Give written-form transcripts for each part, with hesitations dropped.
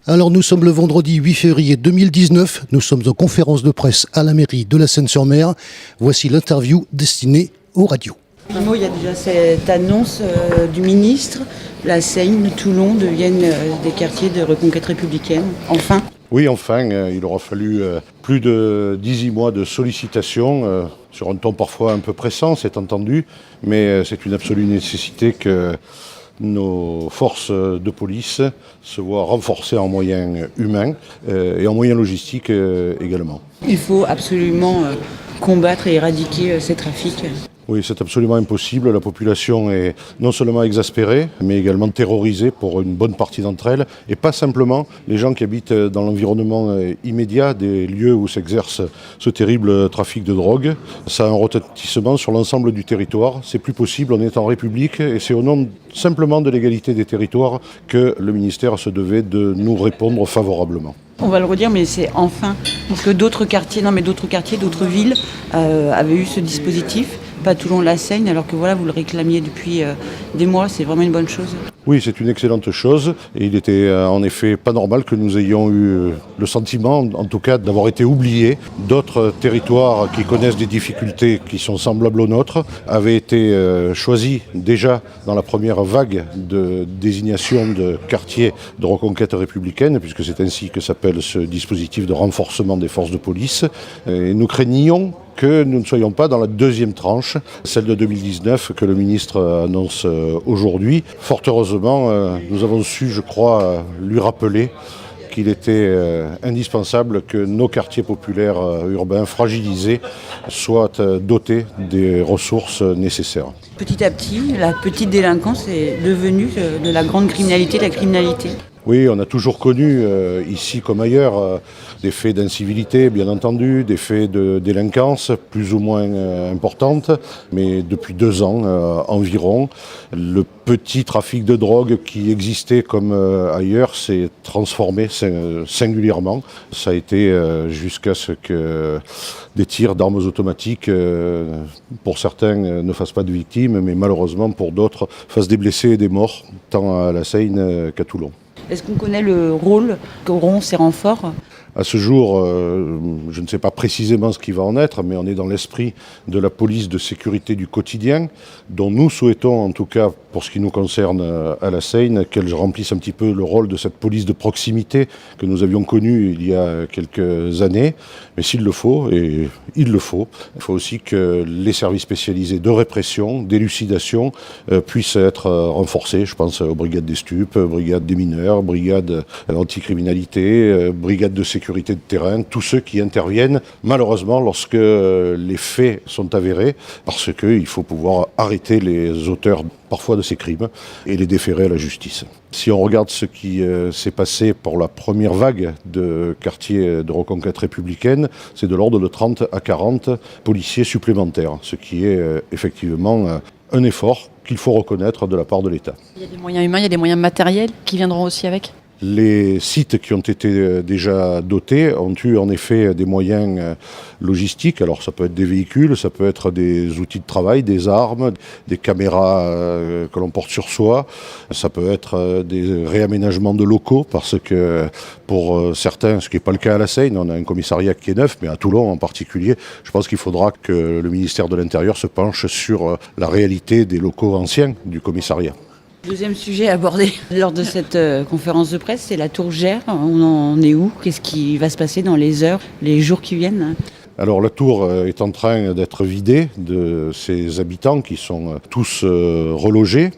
Alors nous sommes le vendredi 8 février 2019, nous sommes en conférence de presse à la mairie de la Seine-sur-Mer. Voici l'interview destinée aux radios. Il y a déjà cette annonce du ministre, la Seine, Toulon deviennent des quartiers de reconquête républicaine, enfin. Oui, enfin, il aura fallu plus de 18 mois de sollicitations, sur un ton parfois un peu pressant, c'est entendu, mais c'est une absolue nécessité que nos forces de police se voient renforcées en moyens humains et en moyens logistiques également. Il faut absolument combattre et éradiquer ces trafics. Oui, c'est absolument impossible. La population est non seulement exaspérée, mais également terrorisée pour une bonne partie d'entre elles. Et pas simplement les gens qui habitent dans l'environnement immédiat des lieux où s'exerce ce terrible trafic de drogue. Ça a un retentissement sur l'ensemble du territoire. C'est plus possible, on est en République et c'est au nom simplement de l'égalité des territoires que le ministère se devait de nous répondre favorablement. On va le redire, mais c'est enfin. Parce que d'autres quartiers, d'autres villes avaient eu ce dispositif. Pas Toulon-la-Seine, alors que voilà, vous le réclamiez depuis des mois, c'est vraiment une bonne chose. Oui, c'est une excellente chose et il était en effet pas normal que nous ayons eu le sentiment, en tout cas, d'avoir été oubliés. D'autres territoires qui connaissent des difficultés qui sont semblables aux nôtres avaient été choisis déjà dans la première vague de désignation de quartiers de reconquête républicaine, puisque c'est ainsi que s'appelle ce dispositif de renforcement des forces de police. Et nous craignions que nous ne soyons pas dans la deuxième tranche, celle de 2019 que le ministre annonce aujourd'hui. Fort heureusement, nous avons su, je crois, lui rappeler qu'il était indispensable que nos quartiers populaires urbains fragilisés soient dotés des ressources nécessaires. Petit à petit, la petite délinquance est devenue de la grande criminalité, la criminalité. Oui, on a toujours connu, ici comme ailleurs, des faits d'incivilité, bien entendu, des faits de délinquance plus ou moins importantes, mais depuis 2 ans environ, le petit trafic de drogue qui existait comme ailleurs s'est transformé singulièrement. Ça a été jusqu'à ce que des tirs d'armes automatiques, pour certains, ne fassent pas de victimes, mais malheureusement pour d'autres, fassent des blessés et des morts, tant à la Seine qu'à Toulon. Est-ce qu'on connaît le rôle qu'auront ces renforts ? À ce jour, je ne sais pas précisément ce qui va en être, mais on est dans l'esprit de la police de sécurité du quotidien, dont nous souhaitons, en tout cas pour ce qui nous concerne à la Seine, qu'elle remplisse un petit peu le rôle de cette police de proximité que nous avions connue il y a quelques années. Mais s'il le faut, et il le faut aussi que les services spécialisés de répression, d'élucidation, puissent être renforcés. Je pense aux brigades des stupes, brigades des mineurs, brigades anticriminalité, brigades de sécurité de terrain, tous ceux qui interviennent malheureusement lorsque les faits sont avérés, parce qu'il faut pouvoir arrêter les auteurs parfois de ces crimes et les déférer à la justice. Si on regarde ce qui s'est passé pour la première vague de quartiers de reconquête républicaine, c'est de l'ordre de 30 à 40 policiers supplémentaires, ce qui est effectivement un effort qu'il faut reconnaître de la part de l'État. Il y a des moyens humains, il y a des moyens matériels qui viendront aussi avec ? Les sites qui ont été déjà dotés ont eu en effet des moyens logistiques. Alors ça peut être des véhicules, ça peut être des outils de travail, des armes, des caméras que l'on porte sur soi. Ça peut être des réaménagements de locaux parce que pour certains, ce qui n'est pas le cas à la Seine, on a un commissariat qui est neuf, mais à Toulon en particulier, je pense qu'il faudra que le ministère de l'Intérieur se penche sur la réalité des locaux anciens du commissariat. Deuxième sujet abordé lors de cette conférence de presse, c'est la tour Gers. On en est où ? Qu'est-ce qui va se passer dans les heures, les jours qui viennent ? Alors la tour est en train d'être vidée de ses habitants qui sont tous relogés.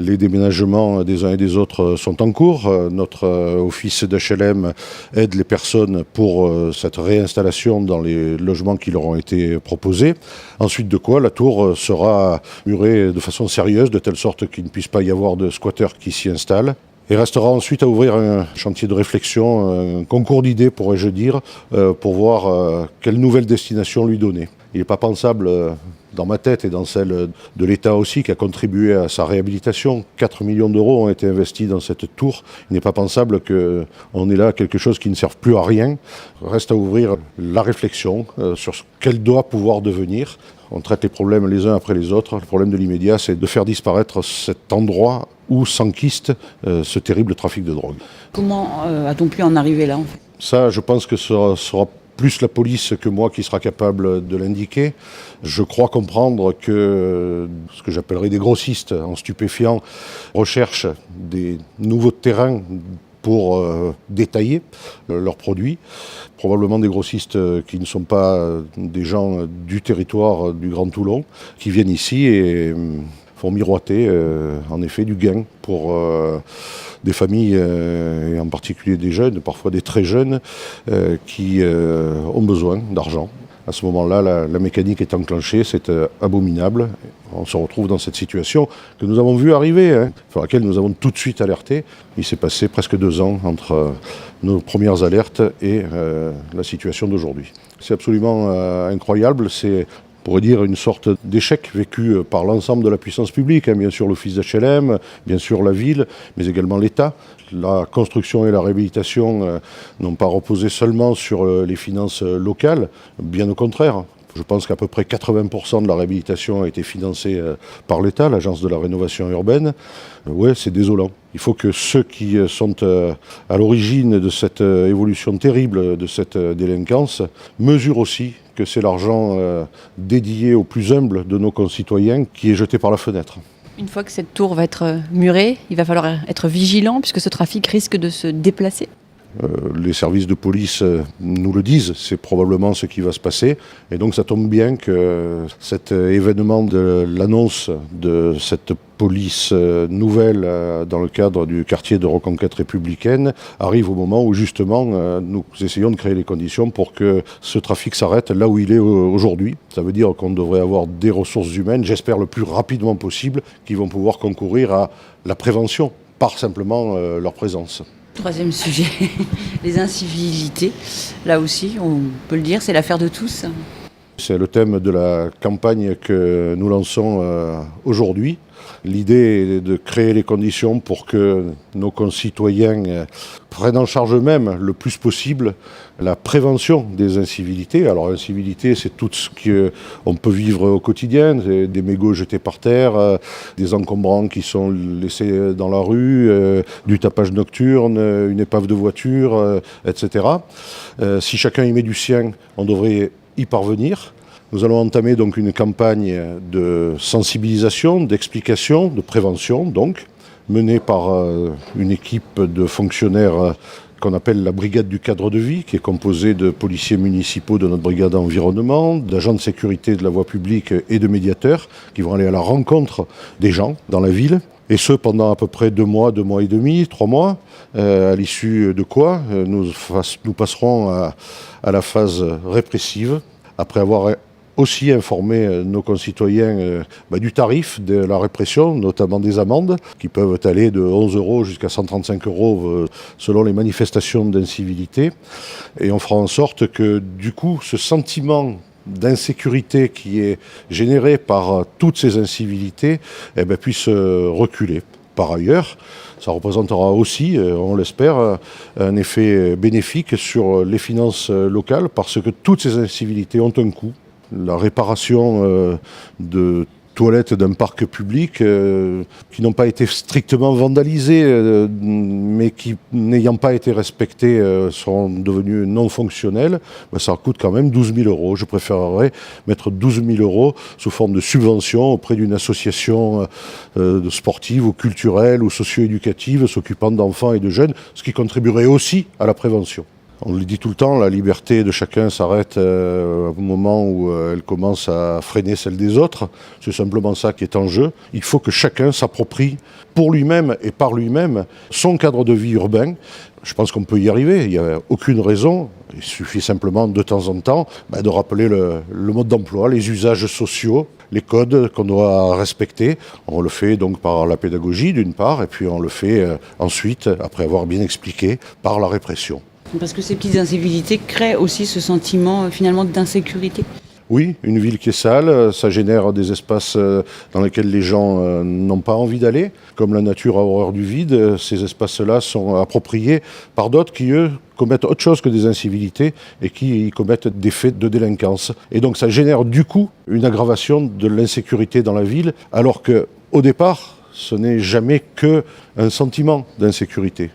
Les déménagements des uns et des autres sont en cours. Notre office d'HLM aide les personnes pour cette réinstallation dans les logements qui leur ont été proposés. Ensuite de quoi, la tour sera murée de façon sérieuse, de telle sorte qu'il ne puisse pas y avoir de squatteurs qui s'y installent. Et restera ensuite à ouvrir un chantier de réflexion, un concours d'idées, pourrais-je dire, pour voir quelle nouvelle destination lui donner. Il n'est pas pensable, dans ma tête et dans celle de l'État aussi, qui a contribué à sa réhabilitation. 4 millions d'euros ont été investis dans cette tour. Il n'est pas pensable qu'on ait là quelque chose qui ne serve plus à rien. Reste à ouvrir la réflexion sur ce qu'elle doit pouvoir devenir. On traite les problèmes les uns après les autres. Le problème de l'immédiat, c'est de faire disparaître cet endroit où s'enquiste ce terrible trafic de drogue. Comment a-t-on pu en arriver là en fait ? Ça, je pense que ce sera plus la police que moi qui sera capable de l'indiquer. Je crois comprendre que ce que j'appellerais des grossistes en stupéfiants recherchent des nouveaux terrains pour détailler leurs produits. Probablement des grossistes qui ne sont pas des gens du territoire du Grand Toulon, qui viennent ici et font miroiter en effet du gain pour des familles, et en particulier des jeunes, parfois des très jeunes, qui ont besoin d'argent. À ce moment-là, la mécanique est enclenchée, c'est abominable. On se retrouve dans cette situation que nous avons vu arriver, sur laquelle nous avons tout de suite alerté. Il s'est passé presque 2 ans entre nos premières alertes et la situation d'aujourd'hui. C'est absolument incroyable, c'est, on pourrait dire, une sorte d'échec vécu par l'ensemble de la puissance publique, bien sûr l'office d'HLM, bien sûr la ville, mais également l'État. La construction et la réhabilitation n'ont pas reposé seulement sur les finances locales, bien au contraire. Je pense qu'à peu près 80% de la réhabilitation a été financée par l'État, l'Agence de la rénovation urbaine. Ouais, c'est désolant. Il faut que ceux qui sont à l'origine de cette évolution terrible, de cette délinquance, mesurent aussi que c'est l'argent dédié aux plus humbles de nos concitoyens qui est jeté par la fenêtre. Une fois que cette tour va être murée, il va falloir être vigilant puisque ce trafic risque de se déplacer. Les services de police nous le disent, c'est probablement ce qui va se passer. Et donc ça tombe bien que cet événement de l'annonce de cette police nouvelle dans le cadre du quartier de reconquête républicaine arrive au moment où justement nous essayons de créer les conditions pour que ce trafic s'arrête là où il est aujourd'hui. Ça veut dire qu'on devrait avoir des ressources humaines, j'espère le plus rapidement possible, qui vont pouvoir concourir à la prévention par simplement leur présence. Troisième sujet, les incivilités. Là aussi, on peut le dire, c'est l'affaire de tous. C'est le thème de la campagne que nous lançons aujourd'hui. L'idée est de créer les conditions pour que nos concitoyens prennent en charge eux-mêmes le plus possible la prévention des incivilités. Alors incivilités, c'est tout ce qu'on peut vivre au quotidien, des mégots jetés par terre, des encombrants qui sont laissés dans la rue, du tapage nocturne, une épave de voiture, etc. Si chacun y met du sien, on devrait y parvenir. Nous allons entamer donc une campagne de sensibilisation, d'explication, de prévention, donc, menée par une équipe de fonctionnaires qu'on appelle la brigade du cadre de vie, qui est composée de policiers municipaux de notre brigade environnement, d'agents de sécurité de la voie publique et de médiateurs, qui vont aller à la rencontre des gens dans la ville. Et ce, pendant à peu près 2 mois, 2 mois et demi, 3 mois, à l'issue de quoi nous passerons à la phase répressive, après avoir aussi informer nos concitoyens du tarif de la répression, notamment des amendes, qui peuvent aller de 11 € jusqu'à 135 € selon les manifestations d'incivilité. Et on fera en sorte que, du coup, ce sentiment d'insécurité qui est généré par toutes ces incivilités puisse reculer. Par ailleurs, ça représentera aussi, on l'espère, un effet bénéfique sur les finances locales, parce que toutes ces incivilités ont un coût. La réparation de toilettes d'un parc public qui n'ont pas été strictement vandalisées, mais qui, n'ayant pas été respectées, sont devenues non fonctionnelles, ça coûte quand même 12 000 €. Je préférerais mettre 12 000 € sous forme de subvention auprès d'une association sportive ou culturelle ou socio-éducative s'occupant d'enfants et de jeunes, ce qui contribuerait aussi à la prévention. On le dit tout le temps, la liberté de chacun s'arrête au moment où elle commence à freiner celle des autres. C'est simplement ça qui est en jeu. Il faut que chacun s'approprie pour lui-même et par lui-même son cadre de vie urbain. Je pense qu'on peut y arriver, il n'y a aucune raison. Il suffit simplement de temps en temps de rappeler le mode d'emploi, les usages sociaux, les codes qu'on doit respecter. On le fait donc par la pédagogie d'une part, et puis on le fait ensuite, après avoir bien expliqué, par la répression. Parce que ces petites incivilités créent aussi ce sentiment finalement d'insécurité. Oui, une ville qui est sale, ça génère des espaces dans lesquels les gens n'ont pas envie d'aller. Comme la nature a horreur du vide, ces espaces-là sont appropriés par d'autres qui, eux, commettent autre chose que des incivilités et qui y commettent des faits de délinquance. Et donc ça génère du coup une aggravation de l'insécurité dans la ville, alors qu'au départ, ce n'est jamais qu'un sentiment d'insécurité.